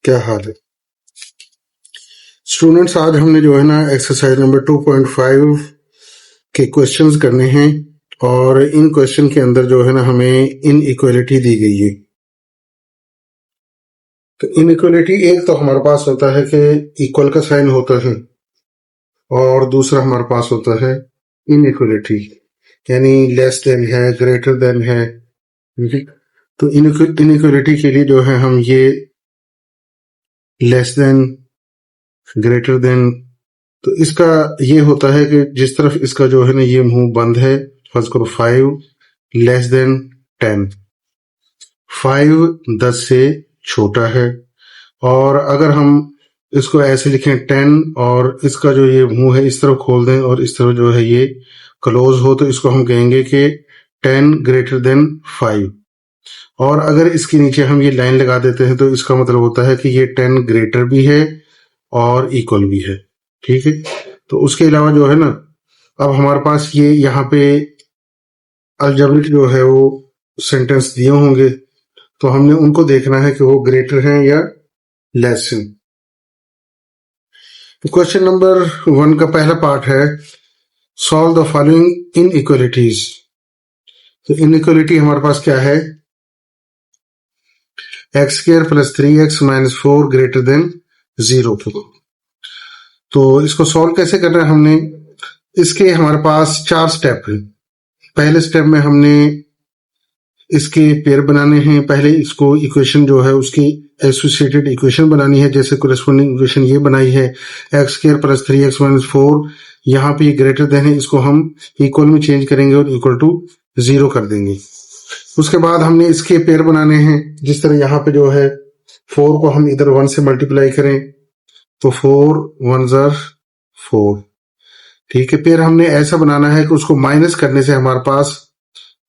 क्या हाल है स्टूडेंट्स? आज हमने जो है ना एक्सरसाइज नंबर 2.5 के क्वेश्चंस करने हैं और इन क्वेश्चन के अंदर जो है ना हमें इनइक्वालिटी दी गई है। तो इनइक्वालिटी एक तो हमारे पास होता है कि इक्वल का साइन होता है और दूसरा हमारे पास होता है इनइक्वालिटी, यानी लेस देन है, ग्रेटर देन है। तो इनइक्वालिटी के लिए जो है हम ये लेस देन, ग्रेटर देन, तो इसका ये होता है कि जिस तरफ इसका जो है ना ये मुंह बंद है, फर्ज करो 5 लेस देन 10, 5 10 से छोटा है। और अगर हम इसको ऐसे लिखें 10 और इसका जो ये मुंह है इस तरफ खोल दें और इस तरफ जो है ये क्लोज हो, तो इसको हम कहेंगे कि 10 ग्रेटर देन 5। और अगर इसके नीचे हम ये लाइन लगा देते हैं तो इसका मतलब होता है कि ये 10 ग्रेटर भी है और इक्वल भी है। ठीक है, तो उसके अलावा जो है ना अब हमारे पास ये यहाँ पे अलजेब्रिक जो है वो सेंटेंस दिए होंगे, तो हमने उनको देखना है कि वो ग्रेटर हैं या लेस हैं। क्वेश्चन नंबर 1 का पहला पार्ट है सॉल्व द फॉलोइंग इनइक्वालिटीज। तो इनइक्वालिटी हमारे पास क्या है, x² + 3x - 4 ग्रेटर देन 0। तो इसको सॉल्व कैसे करना है हमने, इसके हमारे पास 4 स्टेप है। पहले स्टेप में हमने इसके पेयर बनाने हैं, पहले इसको इक्वेशन जो है उसकी एसोसिएटेड इक्वेशन बनानी है, जैसे कोरेस्पोंडिंग इक्वेशन ये बनाई है x² + 3x - 4, यहाँ पे ये ग्रेटर देन है, इसको हम इक्वल में चेंज करेंगे और इक्वल टू 0 कर देंगे। उसके बाद हमने इसके पेयर बनाने हैं, जिस तरह यहाँ पे जो है 4 को हम इधर 1 से मल्टीप्लाई करें तो 4 1s are 4। ठीक है, पेयर हमने ऐसा बनाना है कि उसको माइनस करने से हमारे पास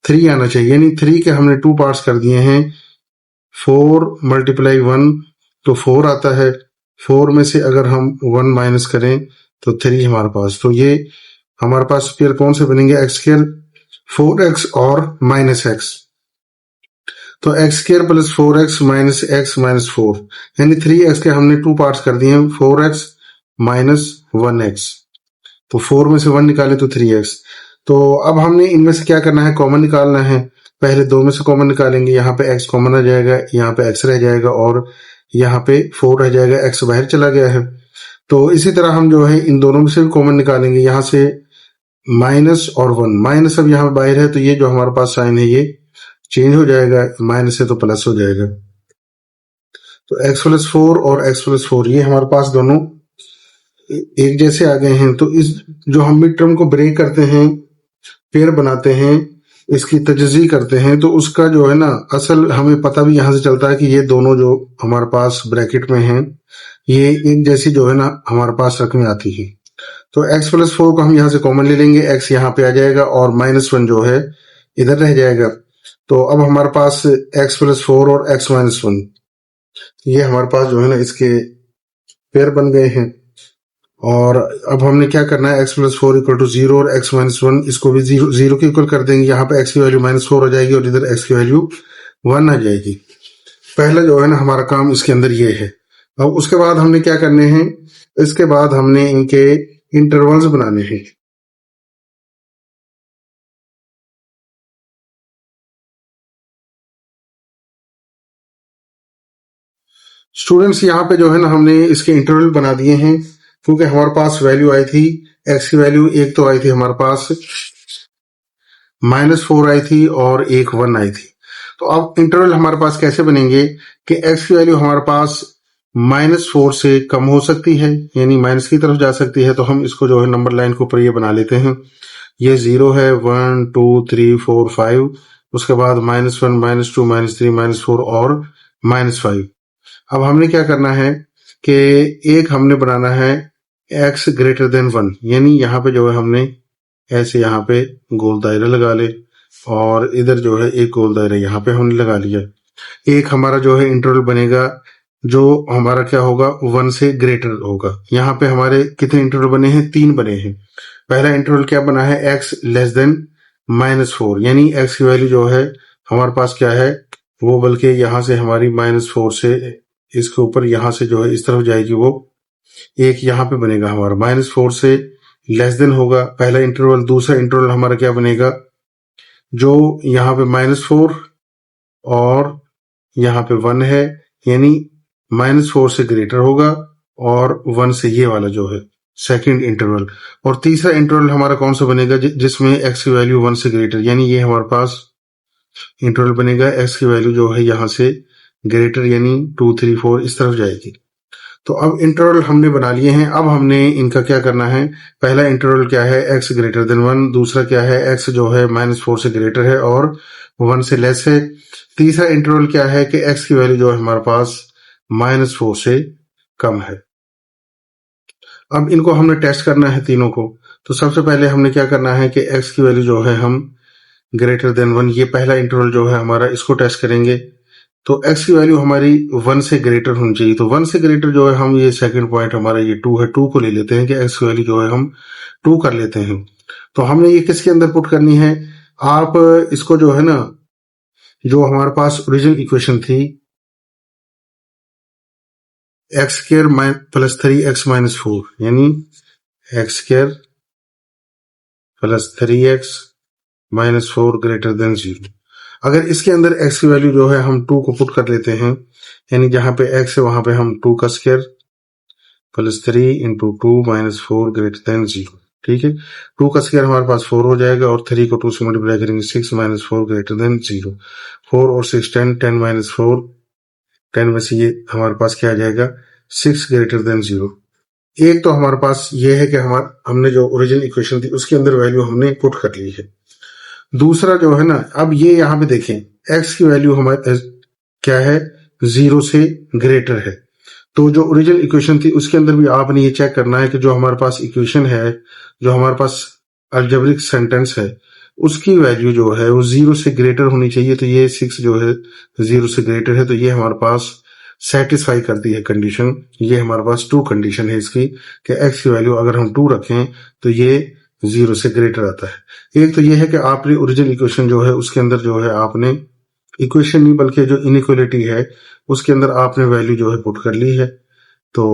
3 आना चाहिए, यानी 3 के हमने 2 पार्ट्स कर दिए हैं। 4 × 1 तो 4 आता है, 4 में से अगर हम 1 माइनस करें तो 3 हमारे पास। तो ये हमारे पास पेयर कौन से बनेंगे, x² 4x और -x। तो x² + 4x - x - 4, यानी 3x के हमने 2 पार्ट्स कर दिए हैं, 4x - 1x। तो 4 में से 1 निकाले तो 3x। तो अब हमने इनमें से क्या करना है, कॉमन निकालना है। पहले 2 में से कॉमन निकालेंगे, यहाँ पे x कॉमन आ जाएगा, यहाँ पे x रह जाएगा और यहाँ पे 4 रह जाएगा, x बाहर चला गया है। तो इसी तरह हम जो है इन दोनों में से भी कॉमन निकालेंगे, यहाँ से माइनस और 1, माइनस अब यहाँ बाहर है तो ये जो हमारे पास साइन है ये चेंज हो जाएगा, माइनस से तो प्लस हो जाएगा। तो x + 4 और x + 4 ये हमारे पास दोनों एक जैसे आ गए हैं। तो इस जो हम मिड टर्म को ब्रेक करते हैं, पेयर बनाते हैं, इसकी तजज़ी करते हैं, तो उसका जो है ना असल हमें पता भी यहाँ से चलता है कि ये दोनों जो हमारे पास ब्रैकेट में हैं ये एक जैसी जो है ना हमारे पास रकमें आती हैं। तो x + 4 को हम यहाँ से कॉमन ले लेंगे, x यहाँ पे आ जाएगा और -1 जो है इधर रह जाएगा। तो अब हमारे पास x + 4 और x - 1 ये हमारे पास जो है ना इसके पेयर बन गए हैं। और अब हमने क्या करना है, x + 4 = 0 और x - 1 इसको भी 0 के इक्वल कर देंगे। यहाँ पे x की वैल्यू -4 हो जाएगी और इधर x की वैल्यू 1 आ जाएगी। पहला जो है ना हमारा काम इसके अंदर ये है। अब उसके बाद हमने क्या करने हैं, इसके बाद हमने इनके इंटरवल्स बनाने हैं। स्टूडेंट्स यहाँ पे जो है ना हमने इसके इंटरवल बना दिए हैं, क्योंकि हमारे पास वैल्यू आई थी, x की वैल्यू एक तो आई थी हमारे पास -4 आई थी और एक 1 आई थी। तो अब इंटरवल हमारे पास कैसे बनेंगे कि x की वैल्यू हमारे पास -4 से कम हो सकती है, यानी माइनस की तरफ जा सकती है। तो हम इसको जो है नंबर लाइन के ऊपर ये बना लेते हैं, ये 0 है, 1 2 3 4 5, उसके बाद -1 -2 -3 -4 और -5। अब हमने क्या करना है कि एक हमने बनाना है x ग्रेटर देन 1, यानी यहाँ पे जो है हमने ऐसे यहाँ पे गोल दायरा लगा ले और इधर जो है एक गोल दायरा यहाँ पे हमने लगा लिया। एक हमारा जो है इंटरवल बनेगा जो हमारा क्या होगा, 1 से ग्रेटर होगा। यहाँ पे हमारे कितने इंटरवल बने हैं, 3 बने हैं। पहला इंटरवल क्या बना है, x लेस देन -4, यानी x की वैल्यू जो है हमारे पास क्या है वो, बल्कि यहाँ से हमारी -4 से इसके ऊपर यहां से जो है इस तरफ जाएगी, वो एक यहां पे बनेगा हमारा -4 से लेस देन होगा पहला इंटरवल। दूसरा इंटरवल हमारा क्या बनेगा, जो यहाँ पे -4 और यहाँ पे 1 है, यानी -4 से ग्रेटर होगा और 1 से ये वाला जो है सेकंड इंटरवल। और तीसरा इंटरवल हमारा कौन सा बनेगा, जिसमें x की वैल्यू 1 से ग्रेटर, यानी ये हमारे पास इंटरवल बनेगा x की वैल्यू जो है यहाँ से ग्रेटर, यानी 2 3 4 इस तरफ जाएगी। तो अब इंटरवल हमने बना लिए हैं। अब हमने इनका क्या करना है, पहला इंटरवल क्या है, x ग्रेटर देन 1, दूसरा क्या है, x जो है -4 से ग्रेटर है और 1 से लेस है। तीसरा इंटरवल क्या है कि x की वैल्यू जो है हमारे पास -4 से कम है। अब इनको हमने टेस्ट करना है तीनों को। तो सबसे पहले हमने क्या करना है कि x की वैल्यू जो है हम ग्रेटर देन 1, ये पहला इंटरवल जो है हमारा, इसको टेस्ट करेंगे। तो x की वैल्यू हमारी 1 से ग्रेटर होनी चाहिए। तो 1 से ग्रेटर जो है हम, ये सेकंड पॉइंट हमारा ये 2 है, 2 को ले लेते हैं कि x की वैल्यू जो है हम 2 कर लेते हैं। तो हमने ये किसके अंदर पुट करनी है, आप इसको जो है ना, जो हमारे पास ओरिजिनल इक्वेशन थी x² प्लस 3x माइनस 4, यानी x² plus 3x minus 4 greater than 0। अगर इसके अंदर x की वैल्यू जो है हम 2 को पुट कर लेते हैं, यानी जहां पे x है वहां पे हम 2 का square plus 3 into 2 minus 4 greater than 0। ठीक है, 2 का स्क्वायर हमारे पास 4 हो जाएगा और 3 को 2 से मल्टीप्लाई करेंगे 6 माइनस 4 ग्रेटर देन 0। 4 और 6 10, 10 माइनस 4, 10 में से ये हमारे पास क्या आ जाएगा, 6 ग्रेटर देन 0। एक तो हमारे पास ये है कि हमने जो ओरिजिनल इक्वेशन थी उसके अंदर वैल्यू हमने पुट कर ली है। दूसरा जो है ना, अब ये यहाँ पे देखें x की वैल्यू हमारे क्या है, 0 से ग्रेटर है। तो जो ओरिजिनल इक्वेशन थी उसके अंदर भी आपने ये चेक करना है कि जो हमारे पास इक्वेशन है, जो हमारे पास अलजेब्रिक सेंटेंस है, उसकी वैल्यू जो है वो 0 से ग्रेटर होनी चाहिए। तो ये 6 जो है 0 से ग्रेटर है, तो ये हमारे पास सेटिस्फाई करती है कंडीशन। ये हमारे पास 2 कंडीशन है इसकी कि x की वैल्यू अगर हम 2 रखें तो ये 0 से ग्रेटर आता है। एक तो ये है कि आपने ओरिजिनल इक्वेशन जो है उसके अंदर जो है आपने इक्वेशन नहीं बल्कि जो इनइक्वालिटी है उसके अंदर आपने वैल्यू जो है पुट कर ली है। तो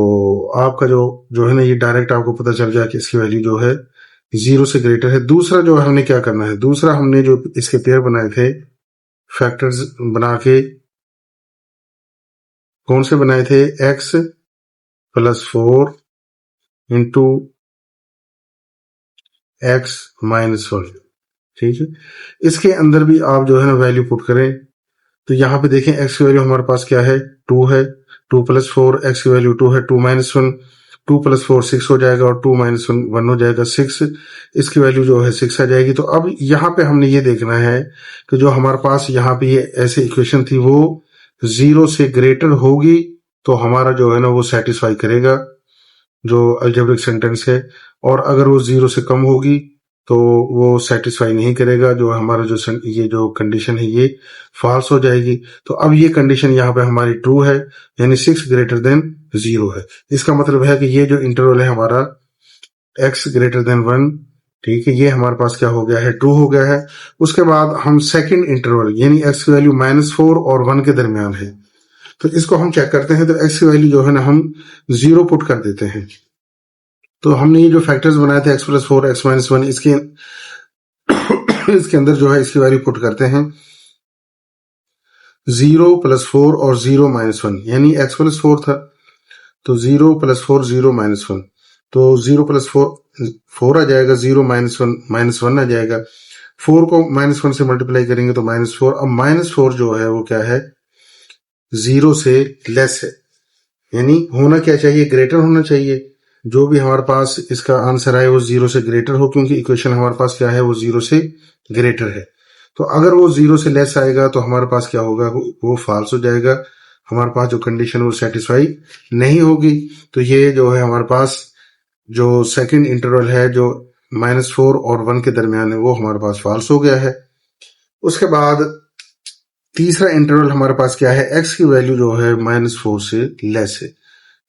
आपका जो है ना, ये डायरेक्ट आपको पता चल जाए कि इसकी वैल्यू जो है 0 से ग्रेटर है। दूसरा जो हमने क्या करना है, दूसरा हमने जो इसके पेयर बनाए थे, फैक्टर्स बना के, कौन से बनाए थे, x plus 4 into x minus 1। ठीक है, इसके अंदर भी आप जो है ना वैल्यू पुट करें। तो यहाँ पे देखें x की वैल्यू हमारे पास क्या है, 2 है। 2 प्लस 4, x की वैल्यू 2 है, 2 माइनस 1, 2 प्लस 4 6 हो जाएगा और 2 माइनस 1 1 हो जाएगा 6। इसकी वैल्यू जो है 6 आ जाएगी। तो अब यहाँ पे हमने ये देखना है कि जो हमारे पास यहाँ पे ये ऐसे इक्वेशन थी वो 0 से ग्रेटर होगी तो हमारा जो है ना वो सेटिस्फाई करेगा जो अलजेब्रिक सेंटेंस है, और अगर वो 0 से कम होगी तो वो सेटिस्फाई नहीं करेगा। जो हमारा ये जो कंडीशन है ये फॉल्स हो जाएगी। तो अब ये कंडीशन यहाँ पे हमारी ट्रू है, यानी 6 ग्रेटर देन 0 है। इसका मतलब है कि ये जो इंटरवल है हमारा x ग्रेटर देन 1, ठीक है, ये हमारे पास क्या हो गया है, ट्रू हो गया है। उसके बाद हम सेकंड इंटरवल यानी x की वैल्यू -4 और 1 के दरमियान है, तो इसको हम चेक करते हैं। तो x की वैल्यू जो है ना हम 0 पुट कर देते हैं। तो हमने ये जो फैक्टर्स बनाए थे x प्लस 4 x माइनस 1, इसके अंदर जो है इसकी वैल्यू पुट करते हैं 0 प्लस 4 और 0 माइनस 1, यानी x प्लस 4 था तो 0 प्लस 4 0 माइनस 1, तो 0 प्लस 4 आ जाएगा, 0 माइनस 1 आ जाएगा। 4 को -1 से मल्टीप्लाई करेंगे तो -4। अब -4 जो है वो क्या है, 0 से लेस है, यानी होना क्या चाहिए, ग्रेटर होना चाहिए। जो भी हमारे पास इसका आंसर आए वो 0 से ग्रेटर हो, क्योंकि इक्वेशन हमारे पास क्या है, वो 0 से ग्रेटर है। तो अगर वो 0 से लेस आएगा तो हमारे पास क्या होगा, वो फॉल्स हो जाएगा। हमारे पास जो कंडीशन वो सेटिस्फाई नहीं होगी। तो ये जो है हमारे पास जो सेकंड इंटरवल है जो -4 और 1 के दरमियान है वो हमारे पास फॉल्स हो गया है। उसके बाद तीसरा इंटरवल हमारे पास क्या है, x की वैल्यू जो है -4 से लेस है।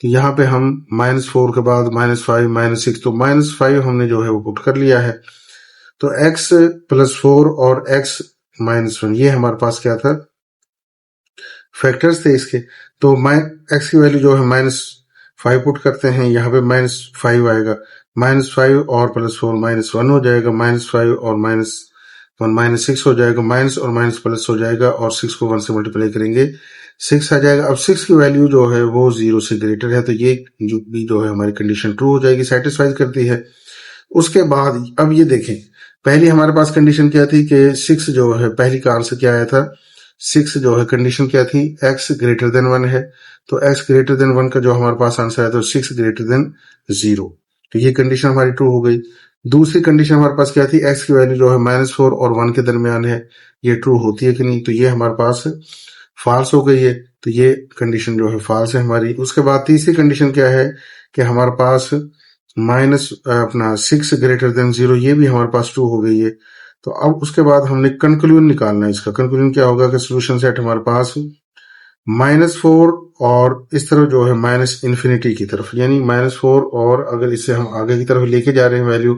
तो यहाँ पे हम -4 के बाद -5 -6, तो -5 हमने जो है वो पुट कर लिया है। तो x प्लस 4 और x माइनस 1 ये हमारे पास क्या था, फैक्टर्स थे इसके। तो x की वैल्यू जो है -5 पुट करते हैं, यहाँ पे -5 आएगा, -5 और +4 -1 हो जाएगा, -5 और -1 -6 हो जाएगा, माइनस और माइनस प्लस हो जाएगा, और 6 को 1 से मल्टीप्लाई करेंगे 6 आ जाएगा। अब 6 की वैल्यू जो है वो 0 से ग्रेटर है, तो ये जो है हमारी कंडीशन ट्रू हो जाएगी, सेटिस्फाई करती है। उसके बाद अब ये देखें, पहली हमारे पास कंडीशन क्या थी कि 6 जो है, पहली का आंसर क्या आया था, 6 जो है कंडीशन क्या थी, x ग्रेटर देन 1 है, तो x ग्रेटर देन 1 का जो हमारे पास आंसर आया था 6 ग्रेटर देन 0, तो ये कंडीशन हमारी ट्रू हो गई। दूसरी कंडीशन हमारे पास क्या थी, x की वैल्यू जो है -4 और 1 के दरमियान है, ये ट्रू होती है कि नहीं, तो ये हमारे पास फॉल्स हो गई है, तो ये कंडीशन जो है फॉल्स है हमारी। उसके बाद तीसरी कंडीशन क्या है कि हमारे पास अपना 6 ग्रेटर देन 0, ये भी हमारे पास ट्रू हो गई है। तो अब उसके बाद हमने कंक्लूजन निकालना है। इसका कंक्लूजन क्या होगा कि सोल्यूशन सेट हमारे पास -4 और इस तरफ जो है -इन्फिनिटी की तरफ, यानी -4, और अगर इसे हम आगे की तरफ लेके जा रहे हैं वैल्यू,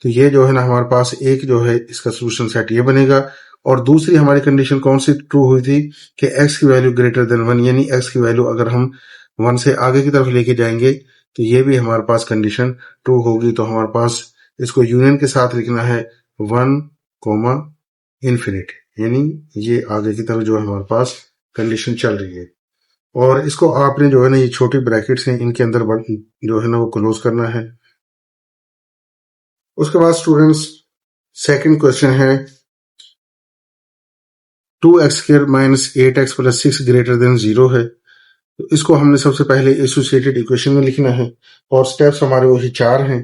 तो ये जो है ना हमारे पास एक जो है इसका सोल्यूशन सेट ये बनेगा। और दूसरी हमारी कंडीशन कौन सी ट्रू हुई थी कि x की वैल्यू ग्रेटर देन 1, यानी x की वैल्यू अगर हम 1 से आगे की तरफ लेके जाएंगे तो ये भी हमारे पास कंडीशन ट्रू होगी। तो हमारे पास इसको यूनियन के साथ लिखना है 1, इन्फिनिटी, यानी ये आगे की तरफ जो है हमारे पास कंडीशन चल रही है। और इसको आपने जो है ना, ये छोटी ब्रैकेट्स हैं, इनके अंदर जो है ना वो क्लोज करना है। उसके बाद स्टूडेंट्स सेकंड क्वेश्चन है 2x² - 8x + 6 ग्रेटर देन 0 है। तो इसको हमने सबसे पहले एसोसिएटेड इक्वेशन में लिखना है, और स्टेप्स हमारे वही 4 हैं।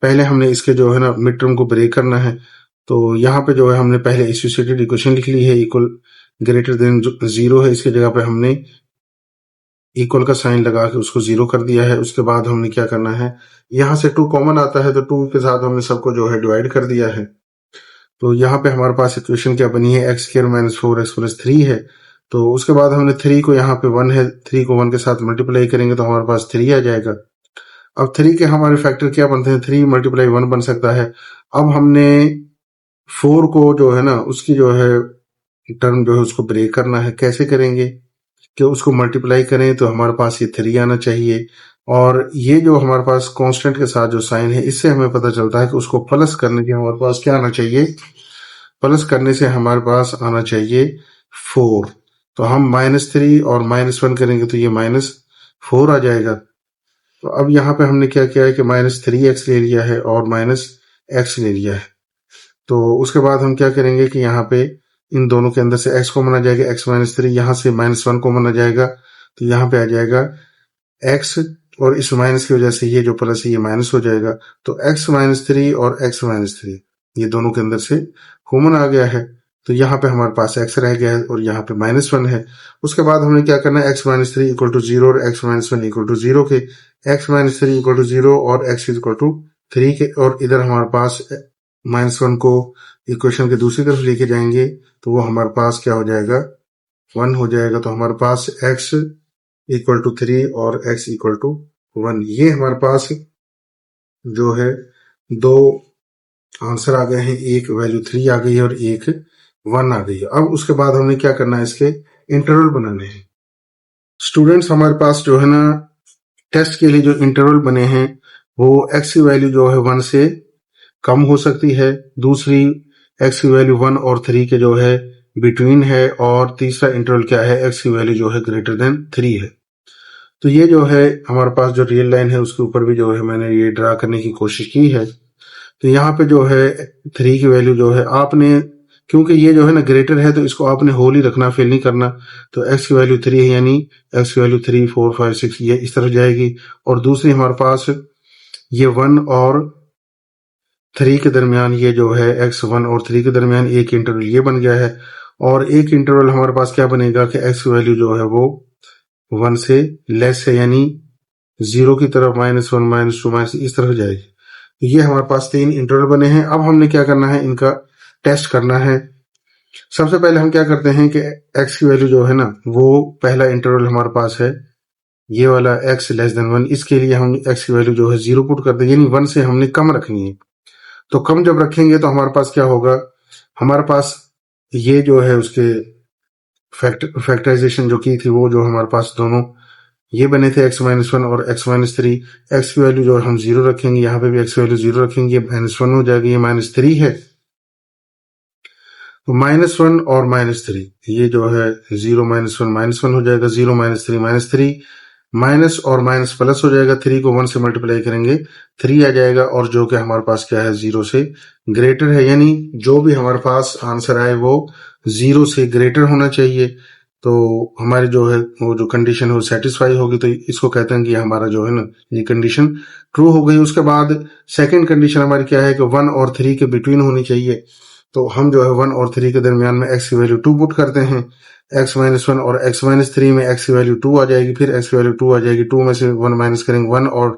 पहले हमने इसके जो है ना मिड टर्म को ब्रेक करना है, तो यहाँ पे जो है हमने पहले एसोसिएटेड इक्वेशन लिख ली है, इक्वल ग्रेटर देन 0 है, इसकी जगह पे हमने इक्वल का साइन लगा के उसको 0 कर दिया है। उसके बाद हमने क्या करना है, यहाँ से 2 कॉमन आता है, तो 2 के साथ हमने सबको जो है डिवाइड कर दिया है। तो यहाँ पे हमारे पास इक्वेशन क्या बनी है, x² - 4x + 3 है। तो उसके बाद हमने 3 को, यहाँ पे 1 है, 3 को 1 के साथ मल्टीप्लाई करेंगे तो हमारे पास 3 आ जाएगा। अब 3 के हमारे फैक्टर क्या बनते हैं, 3 × 1 बन सकता है। अब हमने 4 को जो है ना उसकी जो है टर्म जो है उसको ब्रेक करना है। कैसे करेंगे कि उसको मल्टीप्लाई करें तो हमारे पास ये 3 आना चाहिए, और ये जो हमारे पास कांस्टेंट के साथ जो साइन है, इससे हमें पता चलता है कि उसको प्लस करने के हमारे पास क्या आना चाहिए, प्लस करने से हमारे पास आना चाहिए 4। तो हम -3 और -1 करेंगे तो ये -4 आ जाएगा। तो अब यहाँ पे हमने क्या किया है कि -3x ले लिया है और -x ले लिया है। तो उसके बाद हम क्या करेंगे कि यहाँ पे इन दोनों के अंदर से x कॉमन आ जाएगा, x - 3, यहाँ से -1 कॉमन आ जाएगा, तो यहाँ पे आ जाएगा x, और इस माइनस की वजह से ये जो प्लस है ये माइनस हो जाएगा। तो x - 3 और x - 3 ये दोनों के अंदर से कॉमन आ गया है, तो यहाँ पे हमारे पास x रह गया है और यहाँ पे -1 है। उसके बाद हमने क्या करना है, x - 3 = 0 और x - 1 = 0 के, x - 3 = 0 और x = 3 के, और इधर हमारे पास -1 को इक्वेशन के दूसरी तरफ लेके जाएंगे तो वो हमारे पास क्या हो जाएगा, 1 हो जाएगा। तो हमारे पास x = 3 और x = 1, ये हमारे पास जो है दो आंसर आ गए हैं, एक वैल्यू 3 आ गई है और एक 1 आ गई है। अब उसके बाद हमने क्या करना है, इसके इंटरवल बनाने हैं। स्टूडेंट्स हमारे पास जो है ना टेस्ट के लिए जो इंटरवल बने हैं वो x की वैल्यू जो है 1 से कम हो सकती है, दूसरी x की वैल्यू 1 और 3 के जो है बिटवीन है, और तीसरा इंटरवल क्या है, x की वैल्यू जो है ग्रेटर देन 3 है। तो ये जो है हमारे पास जो रियल लाइन है उसके ऊपर भी जो है मैंने ये ड्रा करने की कोशिश की है। तो यहाँ पे जो है 3 की वैल्यू जो है आपने, क्योंकि ये जो है ना ग्रेटर है तो इसको आपने होल ही रखना, फिल नहीं करना। तो x की वैल्यू 3 है, यानी x की वैल्यू 3, 4, 5, 6 ये इस तरफ जाएगी, और दूसरी हमारे पास ये 1 और 3 के दरमियान ये जो है x 1 और 3 के दरमियान एक इंटरवल ये बन गया है, और एक इंटरवल हमारे पास क्या बनेगा कि x की वैल्यू जो है वो 1 से लेस है, यानी 0 की तरफ -1, -2, इस तरफ जाएगी। ये हमारे पास 3 इंटरवल बने हैं। अब हमने क्या करना है, इनका टेस्ट करना है। सबसे पहले हम क्या करते हैं कि x की वैल्यू जो है ना वो पहला इंटरवल हमारे पास है ये वाला x <1, इसके लिए हम x की वैल्यू जो है 0 पुट कर दें, यानी 1 से हमने कम रखनी है। तो कम जब रखेंगे तो हमारे पास क्या होगा, हमारे पास ये जो है उसके फैक्टराइजेशन जो की थी वो जो हमारे पास दोनों ये बने थे x-1 और x-3। x की वैल्यू जो हम 0 रखेंगे, यहाँ पे भी x की वैल्यू 0 रखेंगे, ये -1 हो जाएगा, ये -3 है। तो -1 और -3 ये जो है 0 -1 हो जाएगा, 0 -3 माइनस और माइनस प्लस हो जाएगा, 3 को 1 से मल्टीप्लाई करेंगे 3 आ जाएगा, और जो कि हमारे पास क्या है 0 से ग्रेटर है, यानी जो भी हमारे पास आंसर आए वो 0 से ग्रेटर होना चाहिए। तो हमारी जो है वो जो कंडीशन है वो सेटिस्फाई होगी, तो इसको कहते हैं कि हमारा जो है ना ये कंडीशन ट्रू हो गई। उसके बाद सेकंड कंडीशन हमारी क्या है कि 1 और 3 के बिटवीन होनी चाहिए। तो हम जो है 1 और 3 के दरमियान में x की वैल्यू 2 पुट करते हैं। x-1 और x-3 में x की वैल्यू 2 आ जाएगी, फिर x की वैल्यू 2 आ जाएगी, 2 में से 1 माइनस करेंगे 1 और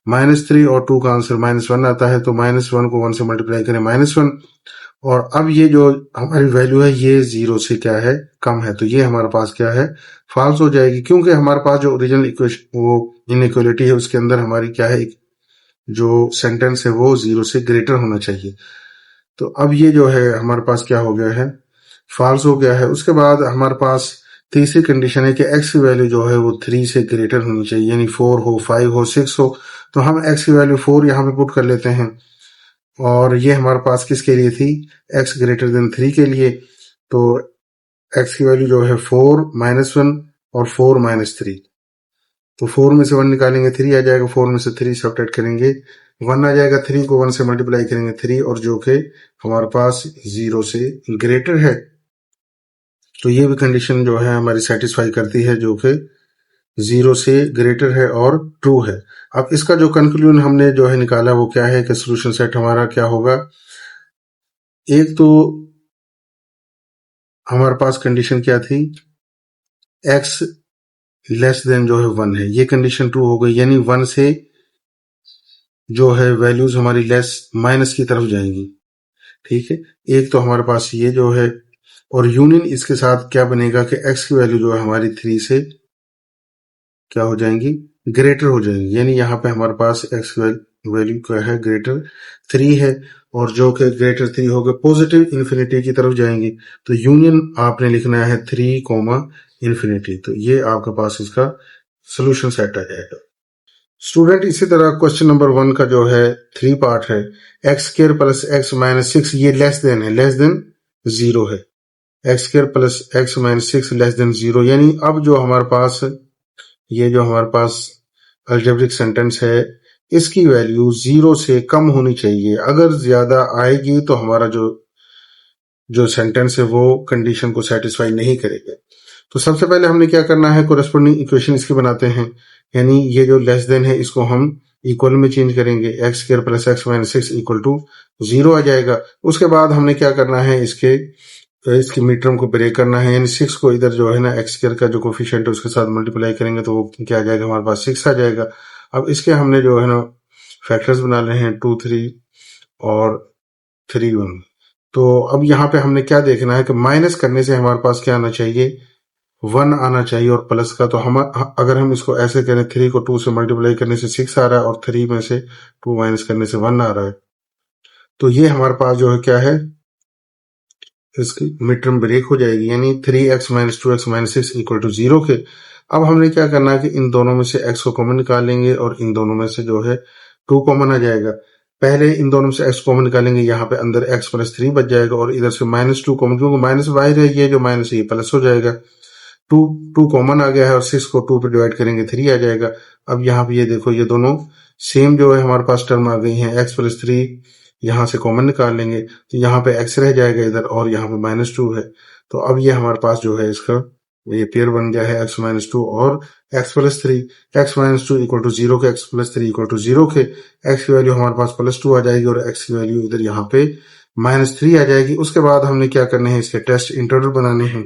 -3 और 2 का आंसर -1 आता है, तो -1 को 1 से मल्टीप्लाई करें -1, और अब ये जो हमारी वैल्यू है ये 0 से क्या है कम है, तो ये हमारे पास क्या है फॉल्स हो जाएगी, क्योंकि हमारे पास जो ओरिजिनल इक्वेशन वो इनइक्वालिटी है उसके अंदर हमारी क्या है जो सेंटेंस है वो 0 से ग्रेटर होना चाहिए। तो अब ये जो है हमारे पास क्या हो गया है फॉल्स हो गया है। उसके बाद हमारे पास तीसरी कंडीशन है कि x की वैल्यू जो है वो 3 से ग्रेटर होनी चाहिए, यानी 4 हो, 5 हो, 6 हो। तो हम x की वैल्यू 4 यहाँ पे पुट कर लेते हैं, और ये हमारे पास किसके लिए थी x ग्रेटर देन 3 के लिए। तो x की वैल्यू जो है 4 -1 और 4 -3, तो 4 में से 1 निकालेंगे 3 आ जाएगा, 4 में से 3 सब्ट्रैक्ट करेंगे 1 आ जाएगा, 3 को 1 से मल्टीप्लाई करेंगे 3, और जो कि हमारे पास 0 से ग्रेटर है। तो ये भी कंडीशन जो है हमारी सेटिस्फाई करती है, जो कि 0 से ग्रेटर है और ट्रू है। अब इसका जो कंक्लूजन हमने जो है निकाला वो क्या है कि सोल्यूशन सेट हमारा क्या होगा। एक तो हमारे पास कंडीशन क्या थी x लेस देन जो है 1 है, ये कंडीशन ट्रू हो गई, यानी 1 से जो है वैल्यूज हमारी लेस माइनस की तरफ जाएंगी। ठीक है, एक तो हमारे पास ये जो है, और यूनियन इसके साथ क्या बनेगा कि x की वैल्यू जो है हमारी 3 से क्या हो जाएंगी ग्रेटर हो जाएंगी, यानी यहाँ पे हमारे पास x वैल्यू क्या है ग्रेटर 3 है, और जो कि ग्रेटर 3 हो गए पॉजिटिव इन्फिनिटी की तरफ जाएंगी। तो यूनियन आपने लिखना है 3, तो ये आपके पास इसका सोल्यूशन सेट आ जाएगा। स्टूडेंट इसी तरह क्वेश्चन नंबर 1 का जो है 3 पार्ट है, x² प्लस x माइनस 6 ये लेस देन है, लेस देन 0 है, x² plus x minus 6 less than 0, यानी अब जो हमारे पास ये जो हमारे पास अलजेब्रिक सेंटेंस है इसकी वैल्यू 0 से कम होनी चाहिए। अगर ज्यादा आएगी तो हमारा जो सेंटेंस है वो कंडीशन को सेटिस्फाई नहीं करेगा। तो सबसे पहले हमने क्या करना है, कोरेस्पोंडिंग इक्वेशन इसकी बनाते हैं, यानी ये जो लेस देन है इसको हम इक्वल में चेंज करेंगे, x² plus x minus 6 equal to 0 आ जाएगा। उसके बाद हमने क्या करना है इसकी मीटरम को ब्रेक करना है, यानी 6 को इधर जो है ना x² का जो कोफिशिएंट है उसके साथ मल्टीप्लाई करेंगे तो वो क्या आ जाएगा हमारे पास 6 आ जाएगा। अब इसके हमने जो है ना फैक्टर्स बना रहे हैं 2, 3 और 3, 1। तो अब यहाँ पे हमने क्या देखना है कि माइनस करने से हमारे पास क्या आना चाहिए 1 आना चाहिए, और प्लस का तो हम अगर हम इसको ऐसे करें 3 को 2 से मल्टीप्लाई करने से 6 आ रहा है और 3 में से 2 माइनस करने से 1 आ रहा है, तो ये हमारे पास जो है क्या है इसकी मिड टर्म ब्रेक हो जाएगी, यानी 3x minus 2x minus 6 equal to 0 के। अब हमने क्या करना है कि इन दोनों में से x को कॉमन निकाल लेंगे और इन दोनों में से जो है 2 कॉमन आ जाएगा। पहले इन दोनों में से x कॉमन निकालेंगे, यहाँ पे अंदर x प्लस 3 बच जाएगा, और इधर से -2 कॉमन, क्योंकि माइनस बाहर है, ये जो माइनस है ये प्लस हो जाएगा। 2 कॉमन आ गया है और 6 को 2 पे डिवाइड करेंगे 3 आ जाएगा। अब यहाँ पे ये देखो ये दोनों सेम जो है हमारे पास टर्म आ गई हैं, x प्लस 3 यहाँ से कॉमन निकाल लेंगे तो यहाँ पे x रह जाएगा इधर, और यहाँ पे -2 है। तो अब ये हमारे पास जो है इसका ये पेयर बन गया है x माइनस 2 और x plus 3। x minus 2 equal to 0 के, x प्लस 3 इक्वल टू 0 के, x की वैल्यू हमारे पास +2 आ जाएगी और x की वैल्यू इधर यहाँ पे -3 आ जाएगी। उसके बाद हमने क्या करने हैं, इसके टेस्ट इंटरवल बनाने हैं।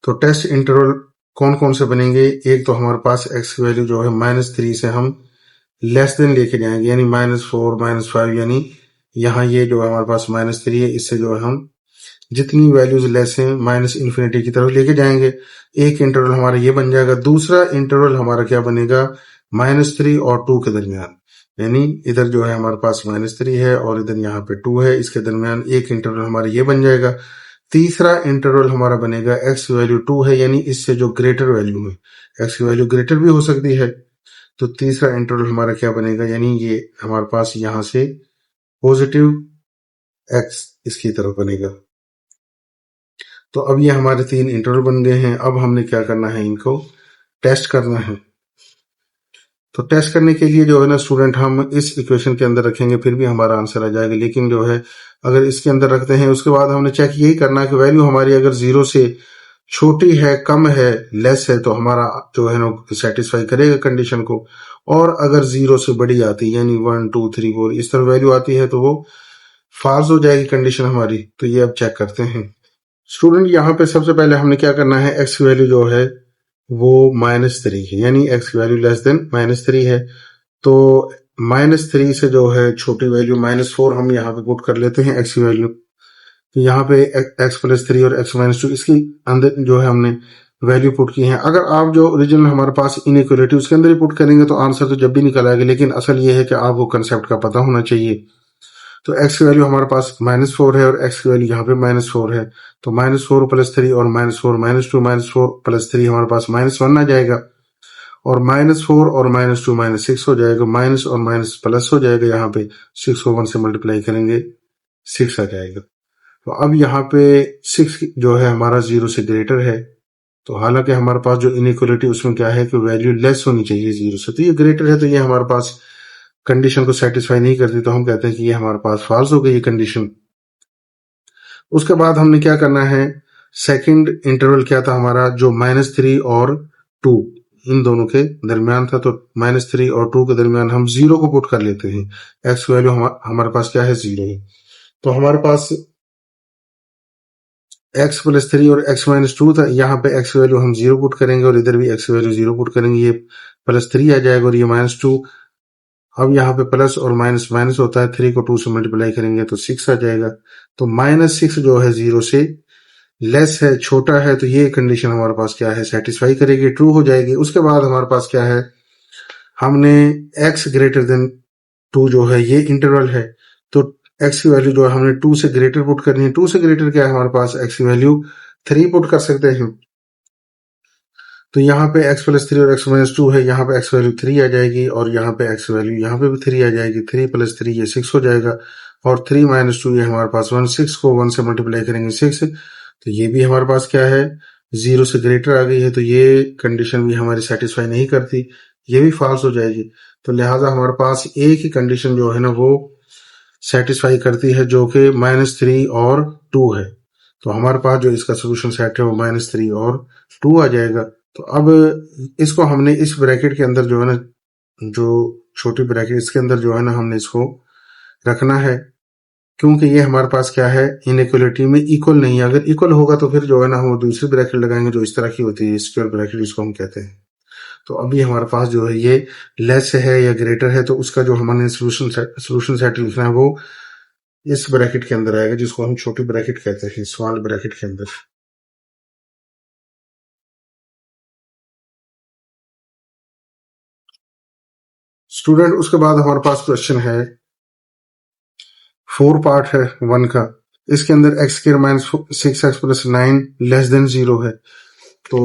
तो टेस्ट इंटरवल कौन कौन से बनेंगे, एक तो हमारे पास x की वैल्यू जो है -3 से हम लेस देन लेके जाएंगे, यानी -4 -5, यानी यहाँ ये जो हमारे पास -3 है इससे जो है हम जितनी वैल्यूज लेस हैं -इन्फिनिटी की तरफ लेके जाएंगे। एक इंटरवल हमारा ये बन जाएगा। दूसरा इंटरवल हमारा क्या बनेगा, -3 और 2 के दरमियान, यानी इधर जो है हमारे पास -3 है और इधर यहाँ पे 2 है, इसके दरमियान एक इंटरवल हमारा ये बन जाएगा। तीसरा इंटरवल हमारा बनेगा एक्स वैल्यू 2 है, यानी इससे जो ग्रेटर वैल्यू है, एक्स की वैल्यू ग्रेटर भी हो सकती है, तो तीसरा इंटरवल हमारा क्या बनेगा, यानी ये हमारे पास यहां से पॉजिटिव एक्स इसकी तरफ बनेगा। तो अब ये हमारे 3 इंटरवल बन गए हैं। अब हमने क्या करना है, इनको टेस्ट करना है। तो टेस्ट करने के लिए जो है ना स्टूडेंट, हम इस इक्वेशन के अंदर रखेंगे फिर भी हमारा आंसर आ जाएगा, लेकिन जो है अगर इसके अंदर रखते हैं उसके बाद हमने चेक यही करना है कि वैल्यू हमारी अगर 0 से छोटी है, कम है, लेस है, तो हमारा जो है ना सेटिस्फाई करेगा कंडीशन को। और अगर 0 से बड़ी आती है, यानी 1 2 3 4 इस तरह वैल्यू आती है, तो वो फॉल्स हो जाएगी कंडीशन हमारी। तो ये अब चेक करते हैं स्टूडेंट। यहाँ पे सबसे पहले हमने क्या करना है, एक्स की वैल्यू जो है वो -3 है, यानी एक्स की वैल्यू लेस देन -3 है। तो -3 से जो है छोटी वैल्यू -4 हम यहाँ पे पुट कर लेते हैं एक्स की वैल्यू। तो यहाँ पे x+3 और x-2 इसकी अंदर जो है हमने वैल्यू पुट की है। अगर आप जो ओरिजिनल हमारे पास इनइक्वालिटी उसके अंदर ही पुट करेंगे तो आंसर तो जब भी निकल आएगा, लेकिन असल ये है कि आपको कंसेप्ट का पता होना चाहिए। तो x की वैल्यू हमारे पास -4 है और x की वैल्यू यहाँ पे -4 है, तो -4 + 3 और -4 -2 -4 + 3 हमारे पास -1 आ जाएगा, और -4 और -2 -6 हो जाएगा, माइनस और माइनस प्लस हो जाएगा। यहाँ पे 6 को 1 से मल्टीप्लाई करेंगे 6 आ जाएगा। तो अब यहाँ पे 6 जो है हमारा 0 से ग्रेटर है, तो हालांकि हमारे पास जो इनइक्वालिटी उसमें क्या है कि वैल्यू लेस होनी चाहिए 0 से, तो ये ग्रेटर है, तो ये हमारे पास कंडीशन को सेटिस्फाई नहीं करती, तो हम कहते हैं कि ये हमारे पास फॉल्स हो गई ये कंडीशन। उसके बाद हमने क्या करना है, सेकंड इंटरवल क्या था हमारा, जो -3 और 2 इन दोनों के दरमियान था। तो -3 और 2 के दरमियान हम 0 को पुट कर लेते हैं। एक्स वैल्यू हमारे पास क्या है, 0 है। तो हमारे पास x+3 और x-2 था, यहाँ पे x वैल्यू हम 0 पुट करेंगे और इधर भी x वैल्यू 0 पुट करेंगे, ये +3 आ जाएगा और ये -2। अब यहाँ पे प्लस और माइनस माइनस होता है, 3 को 2 से मल्टीप्लाई करेंगे तो 6 आ जाएगा। तो -6 जो है 0 से लेस है, छोटा है, तो ये कंडीशन हमारे पास क्या है, सेटिस्फाई करेगी, ट्रू हो जाएगी। उसके बाद हमारे पास क्या है, हमने x ग्रेटर देन 2 जो है ये इंटरवल है, तो x की वैल्यू जो है हमने 2 से ग्रेटर पुट करनी है। 2 से ग्रेटर क्या है हमारे पास, x की वैल्यू 3 पुट कर सकते हैं। तो यहाँ पे x+3 और x-2 है, यहाँ पे x वैल्यू 3 आ जाएगी और यहाँ पे x वैल्यू यहाँ पे भी 3 आ जाएगी। 3 + 3 ये 6 हो जाएगा और 3 - 2 ये हमारे पास 1। 6 को 1 से मल्टीप्लाई करेंगे 6, तो ये भी हमारे पास क्या है, 0 से ग्रेटर आ गई है, तो ये कंडीशन भी हमारी सेटिस्फाई नहीं करती, ये भी फॉल्स हो जाएगी। तो लिहाजा हमारे पास एक ही कंडीशन जो है ना वो सेटिस्फाई करती है, जो कि -3 और 2 है। तो हमारे पास जो इसका सोल्यूशन सेट है वो -3 और 2 आ जाएगा। तो अब इसको हमने इस ब्रैकेट के अंदर जो है ना, जो छोटी ब्रैकेट इसके अंदर जो है ना हमने इसको रखना है, क्योंकि ये हमारे पास क्या है, इनइक्वालिटी में इक्वल नहीं है। अगर इक्वल होगा तो फिर जो है ना हम दूसरी ब्रैकेट लगाएंगे जो इस तरह की होती है, स्क्वायर ब्रैकेट इसको हम कहते हैं। तो अभी हमारे पास जो है ये लेस है या ग्रेटर है, तो उसका जो हमारे सोल्यूशन सेट लिखना है वो इस ब्रैकेट के अंदर आएगा, जिसको हम छोटी ब्रैकेट कहते हैं, स्मॉल ब्रैकेट के अंदर। स्टूडेंट उसके बाद हमारे पास क्वेश्चन है, 4 पार्ट है 1 का। इसके अंदर x² - 6x + 9 लेस देन 0 है। तो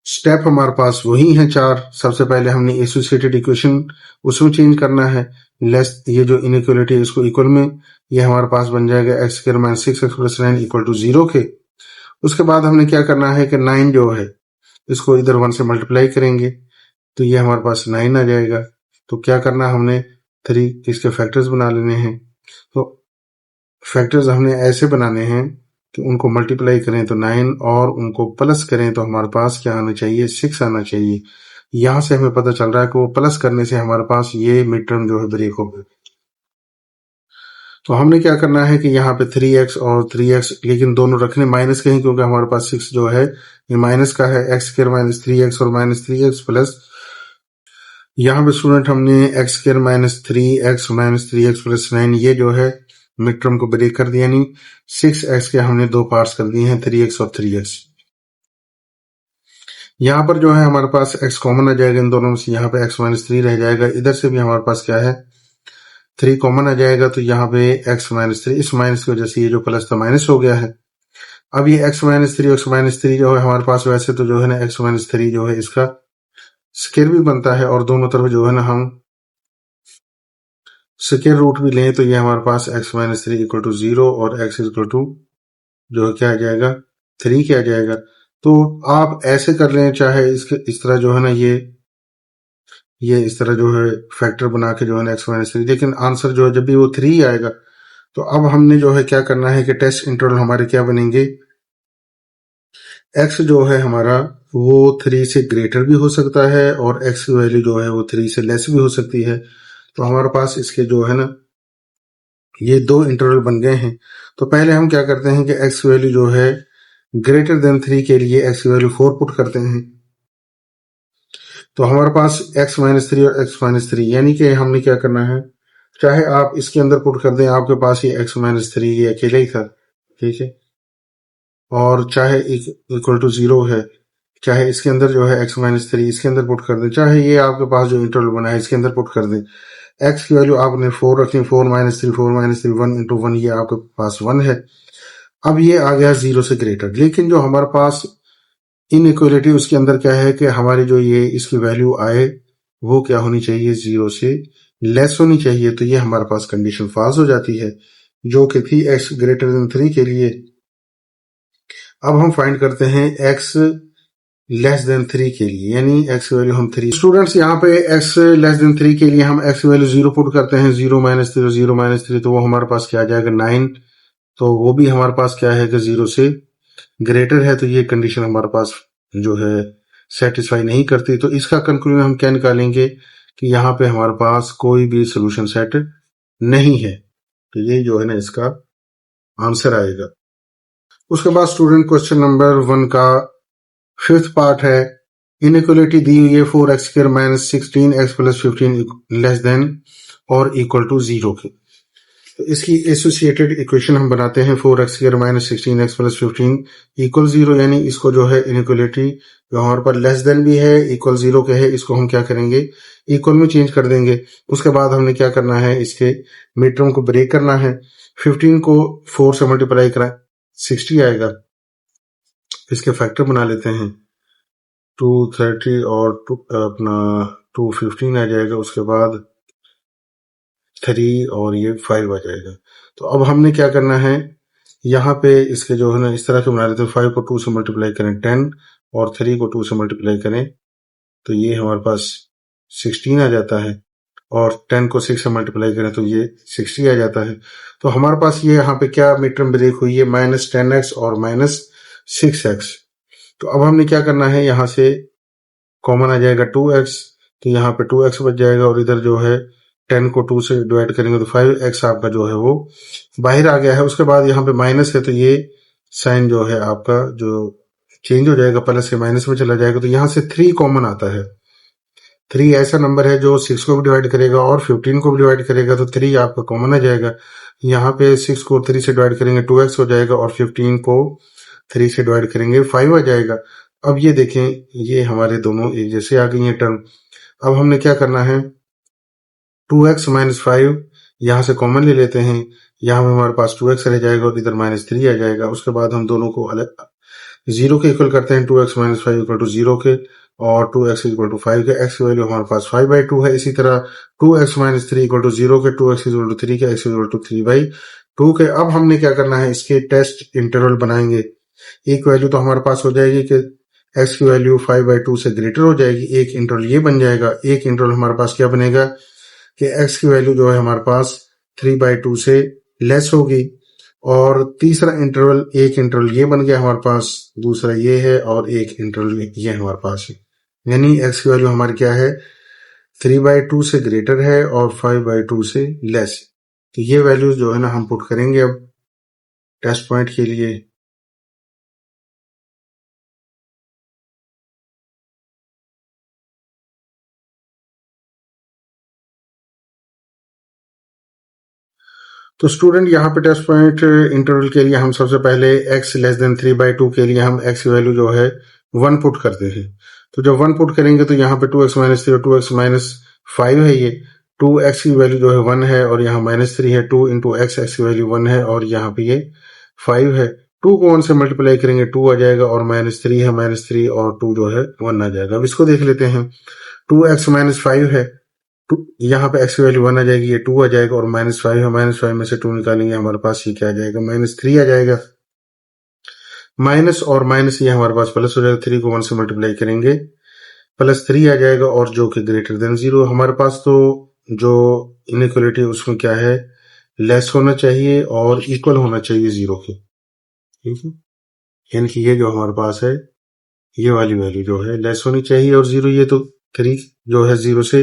स्टेप हमारे पास वही है 4। सबसे पहले हमने एसोसिएटेड इक्वेशन उसमें चेंज करना है, लेस ये जो इनइक्वालिटी है इसको इक्वल में, ये हमारे पास बन जाएगा x² - 6x + 9 = 0 के। उसके बाद हमने क्या करना है कि 9 जो है इसको इधर 1 से मल्टीप्लाई करेंगे, तो ये हमारे पास 9 आ जाएगा। तो क्या करना है, हमने 3 इसके फैक्टर्स बना लेने हैं। तो फैक्टर्स हमने ऐसे बनाने हैं कि उनको मल्टीप्लाई करें तो 9 और उनको प्लस करें तो हमारे पास क्या आना चाहिए, 6 आना चाहिए। यहां से हमें पता चल रहा है कि वो प्लस करने से हमारे पास ये मिड टर्म जो है ब्रेक हो गया। तो हमने क्या करना है कि यहाँ पे 3x और 3x, लेकिन दोनों रखने माइनस के हैं, क्योंकि हमारे पास 6 जो है ये माइनस का है, x² - 3x और -3x प्लस यहाँ पे स्टूडेंट हमने x² - 3x - 3x + 9 ये जो है मिड टर्म को ब्रेक कर दिया, यानी 6x के हमने 2 पार्ट्स कर दिए हैं, 3x और 3x। यहाँ पर जो है हमारे पास x कॉमन आ जाएगा इन दोनों में से, यहाँ पे x - 3 रह जाएगा। इधर से भी हमारे पास क्या है, 3 कॉमन आ जाएगा, तो यहाँ पे x - 3 इस माइनस की वजह से ये जो प्लस था माइनस हो गया है। अब ये x-3 जो है हमारे पास, वैसे तो जो है ना x-3 जो है इसका स्क्वायर भी बनता है और दोनों तरफ जो है ना हम स्क्वायर रूट भी लें तो ये हमारे पास x-3 इक्वल टू 0 और x इक्वल टू जो है क्या आ जाएगा 3 क्या आ जाएगा। तो आप ऐसे कर लें, चाहे इसके इस तरह जो है ना ये इस तरह जो है फैक्टर बना के जो है ना x-3, लेकिन आंसर जो है जब भी वो 3 आएगा तो अब हमने जो है क्या करना है कि टेस्ट इंटरवल हमारे क्या बनेंगे, x जो है हमारा वो 3 से ग्रेटर भी हो सकता है और x की वैल्यू जो है वो 3 से लेस भी हो सकती है। तो हमारे पास इसके जो है ना ये दो इंटरवल बन गए हैं। तो पहले हम क्या करते हैं कि x की वैल्यू जो है ग्रेटर देन 3 के लिए x की वैल्यू 4 पुट करते हैं। तो हमारे पास x-3 और x-3 यानी कि हमने क्या करना है, चाहे आप इसके अंदर पुट कर दें, आपके पास ये x-3 ये अकेला ही था, ठीक है, और चाहे इक्वल टू 0 है, चाहे इसके अंदर जो है x-3 इसके अंदर पुट कर दें, चाहे ये आपके पास जो इंटरवल बना है इसके अंदर पुट कर दें। x की वैल्यू आपने 4 रखनी, 4-3 1 इंटू 1, ये आपके पास 1 है। अब ये आ गया 0 से ग्रेटर, लेकिन जो हमारे पास इनइक्वालिटी उसके अंदर क्या है कि हमारी जो ये इसकी वैल्यू आए वो क्या होनी चाहिए, 0 से लेस होनी चाहिए। तो ये हमारे पास कंडीशन फॉल्स हो जाती है जो कि थी x ग्रेटर देन 3 के लिए। अब हम फाइंड करते हैं x लेस देन 3 के लिए, यानी x की वैल्यू हम 3। स्टूडेंट्स यहाँ पे x लेस देन 3 के लिए हम x की वैल्यू 0 पुट करते हैं, 0-3 तो वो हमारे पास क्या आ जाएगा 9। तो वो भी हमारे पास क्या है कि 0 से ग्रेटर है, तो ये कंडीशन हमारे पास जो है सेटिस्फाई नहीं करती। तो इसका कंक्लूजन हम क्या निकालेंगे कि यहाँ पे हमारे पास कोई भी सोल्यूशन सेट नहीं है। तो ये जो है ना इसका आंसर आएगा। उसके बाद स्टूडेंट क्वेश्चन नंबर 1 का 5th पार्ट है, इनइक्वालिटी दी हुई है 4x² minus 16x plus 15 less than और इक्वल टू 0 की। तो इसकी एसोसिएटेड इक्वेशन हम बनाते हैं 4x² minus 16x plus 15 equal 0, यानी इसको जो है इनइक्वालिटी जो हमारे पर लेस देन भी है इक्वल 0 के है, इसको हम क्या करेंगे इक्वल में चेंज कर देंगे। उसके बाद हमने क्या करना है, इसके मिड टर्म को ब्रेक करना है। 15 को 4 से मल्टीप्लाई करा 60 आएगा, इसके फैक्टर बना लेते हैं 230 और अपना 215 आ जाएगा, उसके बाद 3 और ये 5 आ जाएगा। तो अब हमने क्या करना है, यहाँ पे इसके जो है ना इस तरह से बना लेते हैं, 5 को 2 से मल्टीप्लाई करें 10 और 3 को 2 से मल्टीप्लाई करें तो ये हमारे पास 16 आ जाता है, और 10 को 6 से मल्टीप्लाई करें तो ये 60 आ जाता है। तो हमारे पास ये यहाँ पे क्या मिड टर्म ब्रेक हुई है, -10x और -6x। तो अब हमने क्या करना है, यहाँ से कॉमन आ जाएगा 2x, तो यहाँ पे 2x बच जाएगा, और इधर जो है 10 को 2 से डिवाइड करेंगे तो 5x आपका जो है वो बाहर आ गया है। उसके बाद यहाँ पे माइनस है तो ये साइन जो है आपका जो चेंज हो जाएगा, प्लस से माइनस में चला जाएगा। तो यहाँ से 3 कॉमन आता है। 3 ऐसा नंबर है जो 6 को भी डिवाइड करेगा और 15 को भी डिवाइड करेगा, तो 3 आपका कॉमन आ जाएगा। यहाँ पे 6 को 3 से डिवाइड करेंगे 2x हो जाएगा, और 15 को 3 से डिवाइड करेंगे 5 आ जाएगा। अब ये देखें, ये हमारे दोनों एक जैसे आ गई है टर्म। अब हमने क्या करना है, 2x माइनस 5 यहाँ से कॉमन ले लेते हैं, यहाँ में हमारे पास 2x रह जाएगा और इधर -3 आ जाएगा। उसके बाद हम दोनों को अलग 0 के इक्वल करते हैं, 2x माइनस 5 इक्वल टू 0 के, और 2x इक्वल टू 5 के। x की वैल्यू हमारे पास 5/2 है। इसी तरह 2x माइनस 3 इक्वल टू 0 के, 2x इक्वल टू 3 के, x इक्वल टू 3/2 के। अब हमने क्या करना है, इसके टेस्ट इंटरवल बनाएंगे। एक वैल्यू तो हमारे पास हो जाएगी कि x की वैल्यू 5/2 से ग्रेटर हो जाएगी, एक इंटरवल ये बन जाएगा। एक इंटरवल हमारे पास क्या बनेगा कि x की वैल्यू जो है हमारे पास 3/2 से लेस होगी, और तीसरा इंटरवल, एक इंटरवल ये बन गया हमारे पास, दूसरा ये है, और एक इंटरवल ये हमारे पास है। यानी x की वैल्यू हमारी क्या है, 3/2 से ग्रेटर है और 5/2 से लेस। तो ये वैल्यूज जो है ना हम पुट करेंगे अब टेस्ट पॉइंट के लिए। तो स्टूडेंट यहाँ पे टेस्ट पॉइंट इंटरवल के लिए हम सबसे पहले x लेस देन 3/2 के लिए हम x की वैल्यू जो है 1 पुट करते हैं। तो जब 1 पुट करेंगे तो यहाँ पे 2x माइनस 3 और 2x माइनस 5 है, ये 2x की वैल्यू जो है 1 है और यहाँ -3 है, 2 इंटू x की वैल्यू 1 है और यहाँ पे ये 5 है। 2 को 1 से मल्टीप्लाई करेंगे 2 आ जाएगा और -3 है, -3 और 2 जो है 1 आ जाएगा। अब इसको देख लेते हैं। 2x - 5 है, यहाँ पे x की वैल्यू 1 आ जाएगी, ये 2 आ जाएगा और -5 है, -5 में से 2 निकालेंगे हमारे पास ये क्या आ जाएगा, -3 आ जाएगा। माइनस और माइनस ये हमारे पास प्लस हो जाएगा, 3 को 1 से मल्टीप्लाई करेंगे +3 आ जाएगा और जो कि ग्रेटर देन 0। हमारे पास तो जो इनइक्वालिटी उसमें क्या है, लेस होना चाहिए और इक्वल होना चाहिए 0 के, ठीक है। यानी कि ये जो हमारे पास है ये वाली वैल्यू जो है लेस होनी चाहिए और 0, ये तो 3 जो है 0 से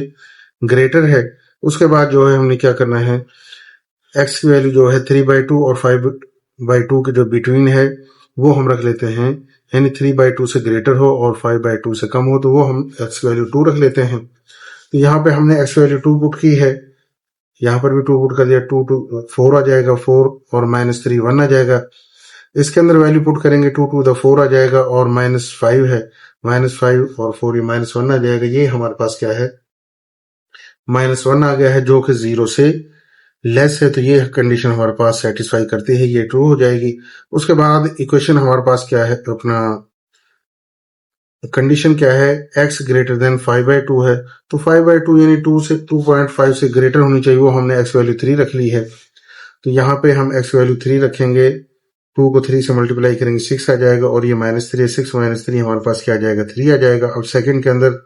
ग्रेटर है। उसके बाद जो है हमने क्या करना है, x की वैल्यू जो है 3/2 और 5/2 के जो बिटवीन है वो हम रख लेते हैं, यानी 3/2 से ग्रेटर हो और 5/2 से कम हो तो वो हम x की वैल्यू 2 रख लेते हैं। तो यहाँ पे हमने x की वैल्यू 2 पुट की है, यहाँ पर भी 2 पुट कर दिया, 2 2 4 आ जाएगा, 4 और -3 1 आ जाएगा। इसके अंदर वैल्यू पुट करेंगे 2 2 4 आ जाएगा और -5 है, -5 और 4 ये -1 आ जाएगा। ये हमारे पास क्या है, -1 आ गया है जो कि 0 से लेस है, तो ये कंडीशन हमारे पास सेटिस्फाई करती है, ये ट्रू हो जाएगी। उसके बाद इक्वेशन हमारे पास क्या है, अपना कंडीशन क्या है, x ग्रेटर देन 5/2 है, तो 5/2 यानी 2 से 2.5 से ग्रेटर होनी चाहिए, वो हमने x वैल्यू 3 रख ली है। तो यहाँ पे हम x वैल्यू 3 रखेंगे, 2 को 3 से मल्टीप्लाई करेंगे 6 आ जाएगा और ये -3 है, 6 - 3 हमारे पास क्या आ जाएगा, 3 आ जाएगा। अब सेकंड के अंदर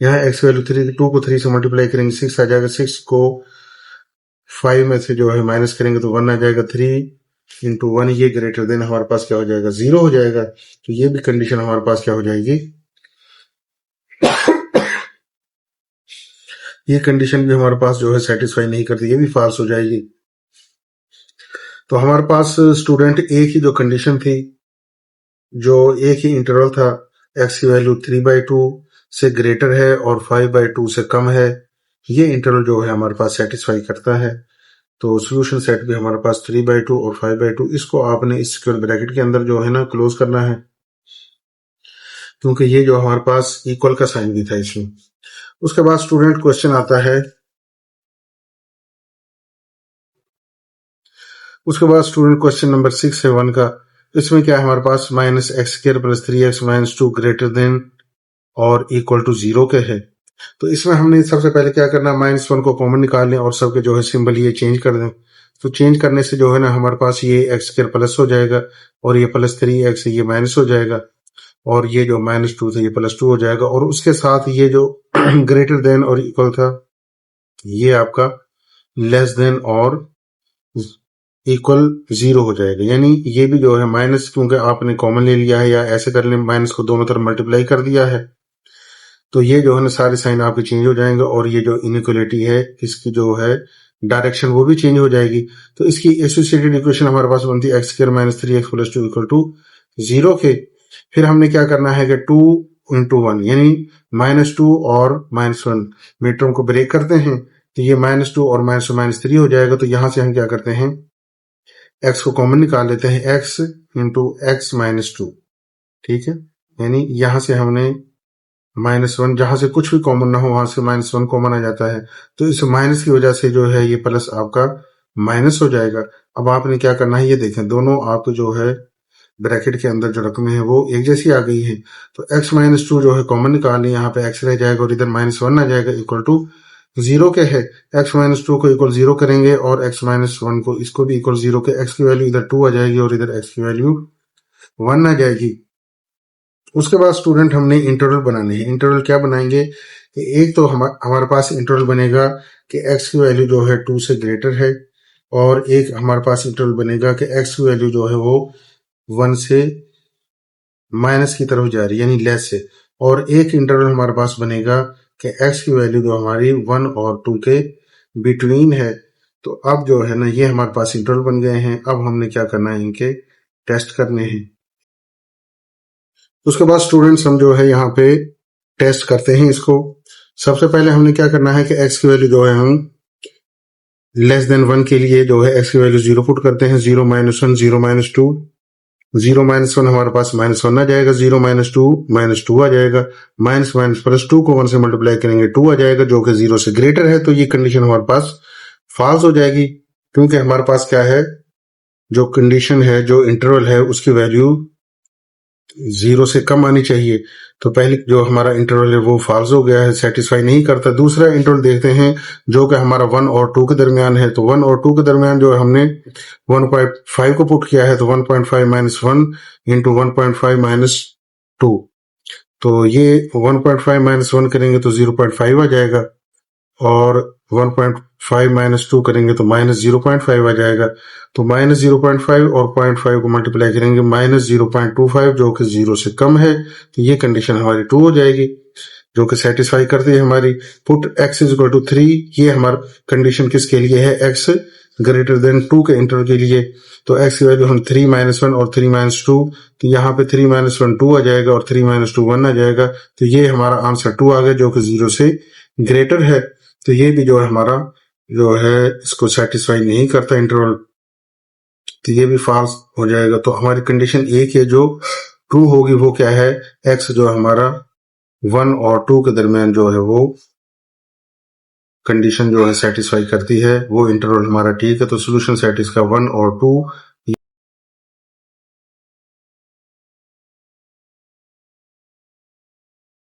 यहाँ x वैल्यू 3, 2 को 3 से मल्टीप्लाई करेंगे 6 आ जाएगा, 6 को 5 में से जो है माइनस करेंगे तो 1 आ जाएगा, 3 × 1 ये ग्रेटर देन हमारे पास क्या हो जाएगा, 0 हो जाएगा। तो ये भी कंडीशन हमारे पास क्या हो जाएगी, ये कंडीशन भी हमारे पास जो है सेटिस्फाई नहीं करती, ये भी फॉल्स हो जाएगी। तो हमारे पास स्टूडेंट एक ही जो कंडीशन थी, जो एक ही इंटरवल था, x की वैल्यू 3/2 से ग्रेटर है और 5/2 से कम है, ये इंटरवल जो है हमारे पास सेटिस्फाई करता है। तो सॉल्यूशन सेट भी हमारे पास 3/2 और 5/2, इसको आपने इस स्क्वायर ब्रैकेट के अंदर जो है ना क्लोज करना है, क्योंकि ये जो हमारे पास इक्वल का साइन भी था इसमें। उसके बाद स्टूडेंट क्वेश्चन आता है, उसके बाद स्टूडेंट क्वेश्चन नंबर 6 है 1 का। इसमें क्या है हमारे पास, -x² + 3x - 2 ग्रेटर देन और इक्वल टू 0 के है। तो इसमें हमने सबसे पहले क्या करना, -1 को कॉमन निकाल लें और सबके जो है सिंबल ये चेंज कर दें। तो चेंज करने से जो है ना हमारे पास ये x² प्लस हो जाएगा और ये +3x ये माइनस हो जाएगा और ये जो -2 था ये +2 हो जाएगा और उसके साथ ये जो ग्रेटर देन और इक्वल था ये आपका लेस देन और इक्वल 0 हो जाएगा। यानी ये भी जो है माइनस, क्योंकि आपने कॉमन ले लिया है या ऐसे कर लें, माइनस को दोनों तरफ मल्टीप्लाई कर दिया है, तो ये जो है ना सारे साइन आपके चेंज हो जाएंगे और ये जो इनइक्वालिटी है इसकी जो है डायरेक्शन वो भी चेंज हो जाएगी। तो इसकी एसोसिएटेड इक्वेशन हमारे पास बनती है x² - 3x + 2 = 0 के। फिर हमने क्या करना है कि 2 × 1 यानी -2 और -1 मीटरों को ब्रेक करते हैं, तो ये -2 और -3 हो जाएगा। तो यहां से हम क्या करते हैं, x को कॉमन निकाल लेते हैं, x × x - 2, ठीक है। यानी यहां से हमने -1, जहां से कुछ भी कॉमन ना हो वहां से -1 कॉमन आ जाता है, तो इस माइनस की वजह से जो है ये प्लस आपका माइनस हो जाएगा। अब आपने क्या करना है, ये देखें दोनों आप जो है ब्रैकेट के अंदर जो रकमें हैं वो एक जैसी आ गई है। तो x - 2 जो है कॉमन निकाल लें, यहाँ पे x रह जाएगा और इधर -1 आ जाएगा, इक्वल टू 0 के है। x - 2 को इक्वल 0 करेंगे और x - 1 को इसको भी इक्वल 0 के, x की वैल्यू इधर 2 आ जाएगी और इधर x की वैल्यू 1 आ जाएगी। उसके बाद स्टूडेंट हमने इंटरवल बनाने हैं। इंटरवल क्या बनाएंगे कि एक तो हमारे पास इंटरवल बनेगा कि x की वैल्यू जो है 2 से ग्रेटर है और एक हमारे पास इंटरवल बनेगा कि x की वैल्यू जो है वो 1 से माइनस की तरफ जा रही है यानी लेस है, और एक इंटरवल हमारे पास बनेगा कि x की वैल्यू जो हमारी 1 और 2 के बिटवीन है। तो अब जो है ना ये हमारे पास इंटरवल बन गए हैं। अब हमने क्या करना है, इनके टेस्ट करने हैं। उसके बाद स्टूडेंट्स हम जो है यहाँ पे टेस्ट करते हैं इसको। सबसे पहले हमने क्या करना है कि x की वैल्यू जो है हम लेस देन 1 के लिए जो है x की वैल्यू 0 पुट करते हैं, 0 - 1 0 - 2, 0 - 1 हमारे पास -1 आ जाएगा, 0 - 2 -2 आ जाएगा, माइनस +2 को 1 से मल्टीप्लाई करेंगे 2 आ जाएगा जो कि 0 से ग्रेटर है। तो ये कंडीशन हमारे पास फॉल्स हो जाएगी, क्योंकि हमारे पास क्या है, जो कंडीशन है, जो इंटरवल है, उसकी वैल्यू 0 से कम आनी चाहिए। तो पहले जो हमारा इंटरवल है वो फॉल्स हो गया है, सेटिस्फाई नहीं करता। दूसरा इंटरवल देखते हैं जो कि हमारा 1 और 2 के दरमियान है। तो 1 और 2 के दरमियान जो हमने 1.5 को पुट किया है, तो 1.5 माइनस 1 इंटू 1.5 माइनस 2, तो ये 1.5 माइनस 1 करेंगे तो 0.5 आ जाएगा, और 1.5 माइनस 2 करेंगे तो माइनस 0.5 आ जाएगा। तो माइनस 0.5 और 0.5 को मल्टीप्लाई करेंगे माइनस 0.25, जो कि 0 से कम है। तो ये कंडीशन हमारी ट्रू हो जाएगी, जो कि सेटिस्फाई करती है हमारी। Put x is equal to 3, ये हमारा कंडीशन किसके लिए है, x ग्रेटर देन 2 के इंटरवल के लिए। तो x की वैल्यू हम 3 माइनस 1 और 3 माइनस 2, तो यहाँ पे 3 माइनस 1 2 आ जाएगा और 3 माइनस 2 1 आ जाएगा। तो ये हमारा आंसर 2 आ गया, जो कि 0 से ग्रेटर है। तो ये भी जो है हमारा जो है इसको सेटिस्फाई नहीं करता इंटरवल, तो ये भी फॉल्स हो जाएगा। तो हमारी कंडीशन एक है जो ट्रू होगी, वो क्या है, x जो हमारा 1 और 2 के दरमियान जो है वो कंडीशन जो है सेटिस्फाई करती है, वो इंटरवल हमारा ठीक है। तो सोल्यूशन सेट इसका 1 और 2